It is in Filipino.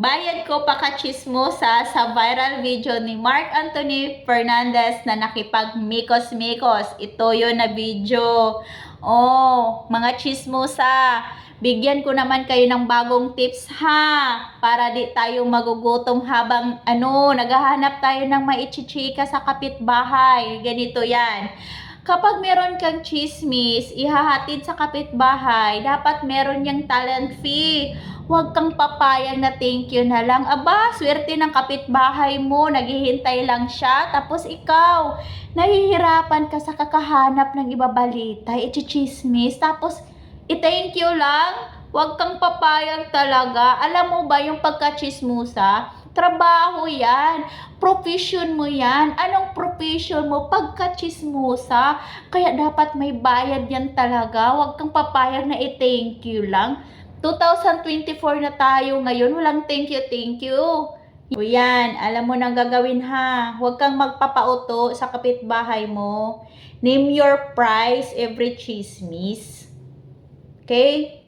Bayad ko pakachismosa sa viral video ni Mark Anthony Fernandez na nakipag-mikos-mikos. Ito yun na video. Oh, mga chismosa, bigyan ko naman kayo ng bagong tips ha, para di tayo magugutom habang naghahanap tayo ng maichichika sa kapitbahay. Ganito yan. Kapag meron kang chismis, ihahatid sa kapitbahay, dapat meron yung talent fee. Huwag kang papayag na thank you na lang. Aba, swerte ng kapitbahay mo, naghihintay lang siya, tapos ikaw, nahihirapan ka sa kakahanap ng ibabalita, ichichismis, tapos i-thank you lang. Huwag kang papayag talaga. Alam mo ba yung pagkachismusa? Trabaho yan. Profession mo yan. Anong profession mo? Pagkachismusa. Kaya dapat may bayad yan talaga. Huwag kang papayag na i-thank you lang. 2024 na tayo ngayon. Walang thank you, thank you. Yan, alam mo nang gagawin ha. Huwag kang magpapauto sa kapitbahay mo. Name your price every chismis. Okay?